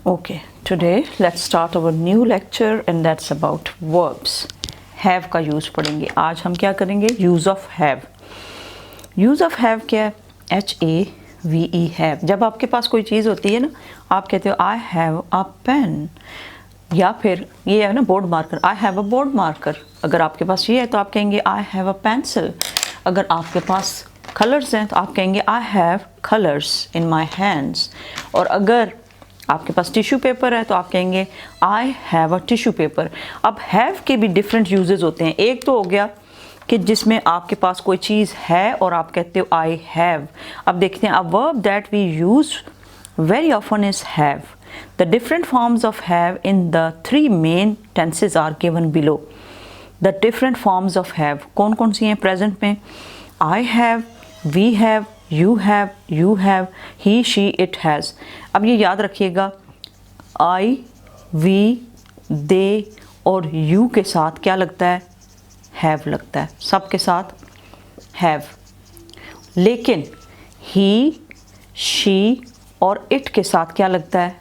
Okay, today let's start our new lecture and that's about verbs. Have का use पढ़ेंगे. आज हम क्या करेंगे? Use of have. Use of have क्या है? HAVE have. जब आपके पास कोई चीज़ होती है ना, आप कहते हो आई हैव अ पेन, या फिर ये है ना board marker, I have a board marker. अगर आपके पास ये है तो आप कहेंगे आई हैव अ पेंसिल. अगर आपके पास कलर्स हैं तो आप कहेंगे I have colours in my hands. और अगर आपके पास टिश्यू पेपर है तो आप कहेंगे I have a tissue paper. अब हैव के भी डिफरेंट यूजेस होते हैं. एक तो हो गया कि जिसमें आपके पास कोई चीज़ है और आप कहते हो आई हैव. अब देखते हैं, a verb that we use very often is have. The different forms of have in the 3 main tenses are given below. The different forms of have कौन कौन सी हैं प्रेजेंट में? I have, we have, you have, he, she, it has. अब ये याद रखिएगा, I, we, they और you के साथ क्या लगता है? have लगता है. सब के साथ have. लेकिन he, she और it के साथ क्या लगता है?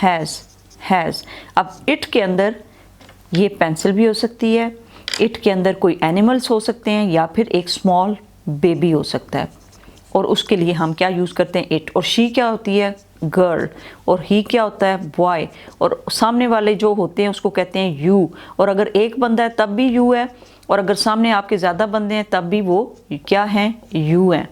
has. अब it के अंदर ये पेंसिल भी हो सकती है, it के अंदर कोई एनिमल्स हो सकते हैं, या फिर एक स्मॉल बेबी हो सकता है. और उसके लिए हम क्या यूज़ करते हैं? इट. और शी क्या होती है? गर्ल. और ही क्या होता है? बॉय. और सामने वाले जो होते हैं उसको कहते हैं यू. और अगर एक बंदा है तब भी यू है, और अगर सामने आपके ज़्यादा बंदे हैं तब भी वो क्या हैं? यू हैं.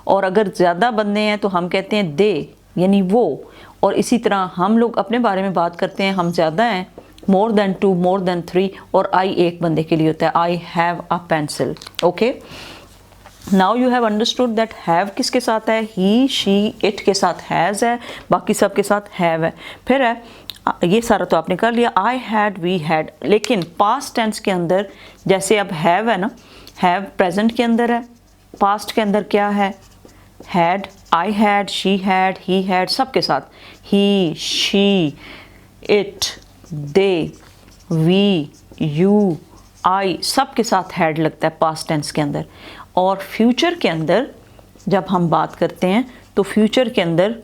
और अगर ज़्यादा बंदे हैं तो हम कहते हैं दे, यानी वो. और इसी तरह हम लोग अपने बारे में बात करते हैं, हम ज़्यादा हैं, मोर देन 2, मोर देन 3, और आई एक बंदे के लिए होता है, I have a pencil. Okay, now you have understood that have किसके साथ है? ही, शी, इट के साथ हैज़ है, बाकी सब के साथ हैव है. फिर है, ये सारा तो आपने कर लिया, आई हैड, वी हैड. लेकिन पास्ट टेंस के अंदर जैसे अब हैव है ना, हैव प्रेजेंट के अंदर है, पास्ट के अंदर क्या है? Had. I had, she had, he had, सब के साथ he, she, it, they, we, you, I, सब के साथ हैड लगता है पास्ट टेंस के अंदर. और फ्यूचर के अंदर जब हम बात करते हैं तो फ्यूचर के अंदर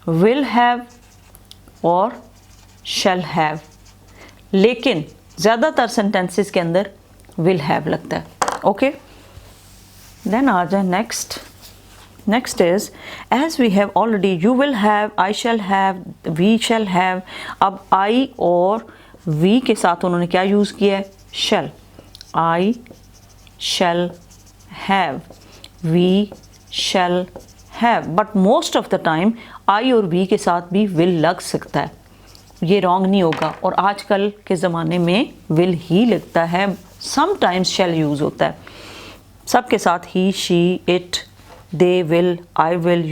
विल हैव और शैल हैव. लेकिन ज़्यादातर सेंटेंसेस के अंदर विल हैव लगता है. ओके, देन आ जाए next is as we have already, you will have, I shall have, we shall have. अब आई और वी के साथ उन्होंने क्या यूज़ किया है? शैल. आई शैल have, we shall have. but most of the time I और we के साथ भी will लग सकता है, ये wrong नहीं होगा. और आजकल के ज़माने में will ही लगता है, sometimes shall use होता है. सबके साथ he, she, it, they will, I will,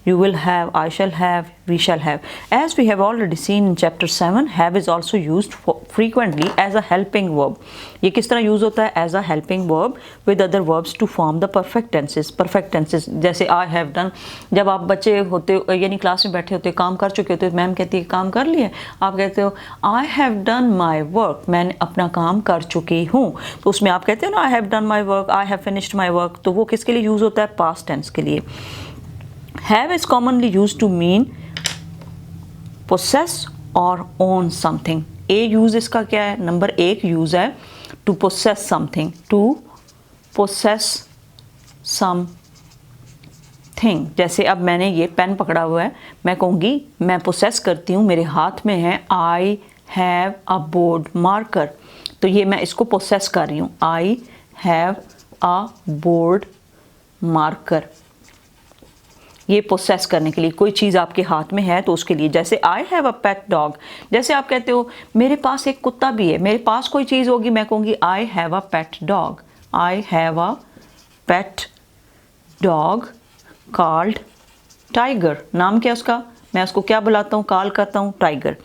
you will have, I shall have, we shall have. As we have already seen in chapter 7, have is also used frequently as a helping verb. ये किस तरह use होता है? as a helping verb with other verbs to form the perfect tenses. perfect tenses जैसे I have done. जब आप बच्चे होते हो, यानी क्लास में बैठे होते हो, काम कर चुके होते हो, मैम कहती है काम कर लिया, आप कहते हो I have done my work, मैंने अपना काम कर चुकी हूँ. तो उसमें आप कहते हो ना I have done my work, I have finished my work. तो वो किसके लिए यूज़ होता है? past tense के लिए. Have is commonly used to mean possess or own something. A use इसका क्या है? नंबर 1 यूज है to possess something. to possess something. जैसे अब मैंने ये पेन पकड़ा हुआ है, मैं कहूँगी मैं possess करती हूँ, मेरे हाथ में है I have a board marker. तो ये मैं इसको possess कर रही हूँ, I have a board marker. ये पोसेस करने के लिए, कोई चीज़ आपके हाथ में है तो उसके लिए. जैसे I have a pet dog, जैसे आप कहते हो मेरे पास एक कुत्ता भी है, मेरे पास कोई चीज़ होगी, मैं कहूँगी I have a pet dog. I have a pet dog called tiger. नाम क्या है उसका? मैं उसको क्या बुलाता हूँ? कॉल करता हूँ tiger.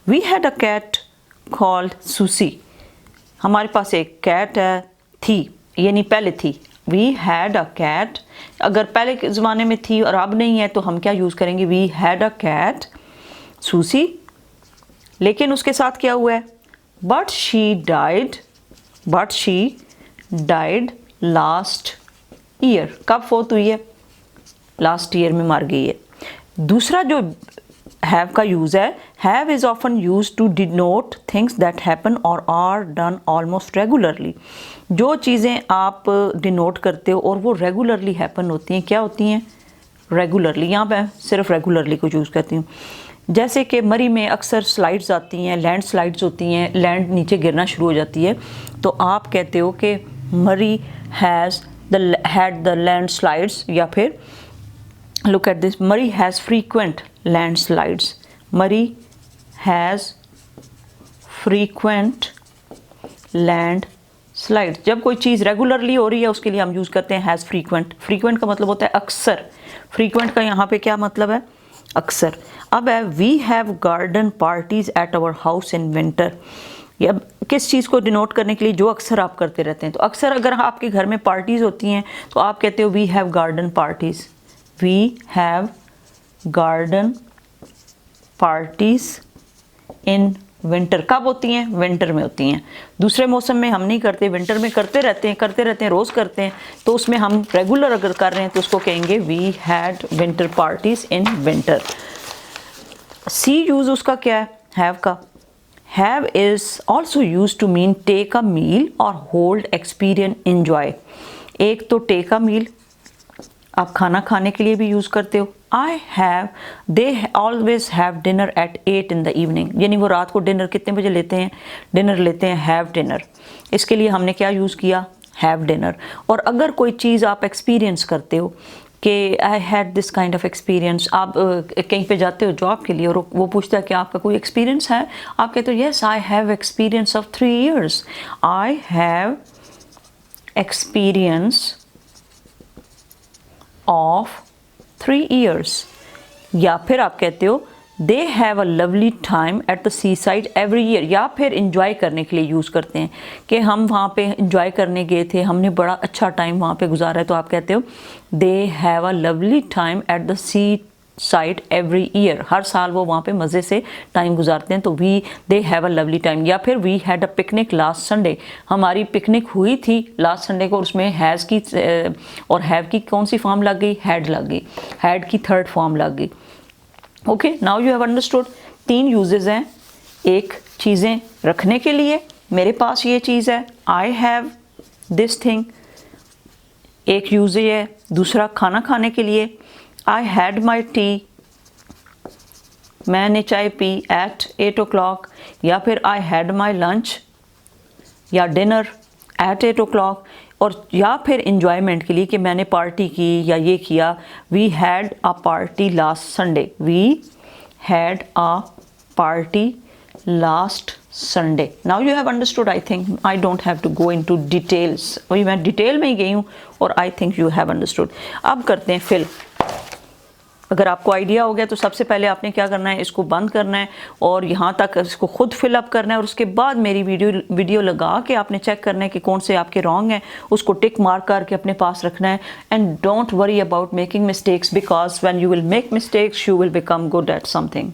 We had a cat called Susie. हमारे पास एक कैट है, थी, यानी पहले थी. We had a cat. अगर पहले के ज़माने में थी और अब नहीं है तो हम क्या यूज़ करेंगे? We had a cat Susie. लेकिन उसके साथ क्या हुआ है? But she died last year. कब फोत हुई है? लास्ट ईयर में मर गई है. दूसरा जो हैव का यूज़ है, have is often use to denote things that happen और आर डन ऑलमोस्ट रेगुलरली। जो चीज़ें आप डिनोट करते हो और वो रेगुलरली हैपन होती हैं, क्या होती हैं? रेगुलरली। यहाँ पे सिर्फ रेगुलरली को यूज़ करती हूँ। जैसे कि मरी में अक्सर स्लाइड्स आती हैं, लैंड स्लाइड्स होती हैं, लैंड नीचे गिरना शुरू हो जाती है, तो आप कहते हो कि मरी has had the land slides, या फिर लुक एट दिस, मरी हैज़ फ्रीक्वेंट लैंड स्लाइड्स। मरी हैज़ फ्रीक्वेंट लैंड स्लाइड। जब कोई चीज़ रेगुलरली हो रही है उसके लिए हम यूज़ करते हैं हैज़ फ्रीक्वेंट। फ्रीक्वेंट का मतलब होता है अक्सर, फ्रीक्वेंट का यहाँ पे क्या मतलब है? अक्सर। अब है we have garden parties at our house in winter. ये अब किस चीज़ को डिनोट करने के लिए? जो अक्सर आप करते रहते हैं। तो अक्सर अगर आपके घर में पार्टीज़ होती हैं तो आप कहते हो we have garden parties. We have garden parties in winter. कब होती हैं? विंटर में होती हैं। दूसरे मौसम में हम नहीं करते, विंटर में करते रहते हैं, रोज़ करते हैं। तो उसमें हम रेगुलर अगर कर रहे हैं तो उसको कहेंगे we had winter parties in winter. See use उसका क्या है? हैव का। Have is also use to mean take a meal और होल्ड एक्सपीरियंस एंजॉय। एक तो टेक अ मील आप खाना खाने के लिए भी यूज़ करते हो। I have, they always have dinner eight 8 in the evening, यानी वो रात को डिनर कितने बजे लेते हैं? डिनर लेते हैं, हैव डिनर। इसके लिए हमने क्या यूज़ किया? Have dinner. और अगर कोई चीज़ आप एक्सपीरियंस करते हो कि I had this kind of experience, आप कहीं पे जाते हो जॉब के लिए और वो पूछता है कि आपका कोई एक्सपीरियंस है? आप कहते हो yes I have experience of 3 years। I have experience of 3 years। या फिर आप कहते हो they have a lovely time at the seaside every year. या फिर इंजॉय करने के लिए यूज़ करते हैं कि हम वहाँ पे इंजॉय करने गए थे, हमने बड़ा अच्छा टाइम वहाँ पे गुजारा है, तो आप कहते हो they have a lovely time at the seaside every year. हर साल वो वहाँ पे मज़े से टाइम गुजारते हैं, तो they have a lovely time. या फिर we had a picnic last Sunday. हमारी पिकनिक हुई थी लास्ट संडे को, उसमें हैज़ की और हैव की कौन सी फॉर्म लग गई? हैड लग गई। हैड की 3rd फॉर्म लग गई। Okay, now you have understood. 3 uses हैं। एक, चीज़ें रखने के लिए, मेरे पास ये चीज़ है, आई हैव दिस थिंग, एक यूज है। दूसरा, खाना खाने के लिए, आई हैड माई टी, मैंने चाय पी एट 8 o'clock। या फिर आई हैड माई लंच या डिनर एट 8 o'clock। और या फिर इंजॉयमेंट के लिए कि मैंने पार्टी की या ये किया, we had a party last Sunday. We had a party last Sunday. Now you have understood. I think I don't have to go into details, वही मैं डिटेल में ही गई हूँ और I think you have understood. अब करते हैं फिल। अगर आपको आइडिया हो गया तो सबसे पहले आपने क्या करना है? इसको बंद करना है और यहाँ तक इसको खुद फिलअप करना है, और उसके बाद मेरी वीडियो लगा के आपने चेक करना है कि कौन से आपके रॉन्ग हैं, उसको टिक मार्क करके अपने पास रखना है। And don't worry about making mistakes, because when you will make mistakes you will become good at something.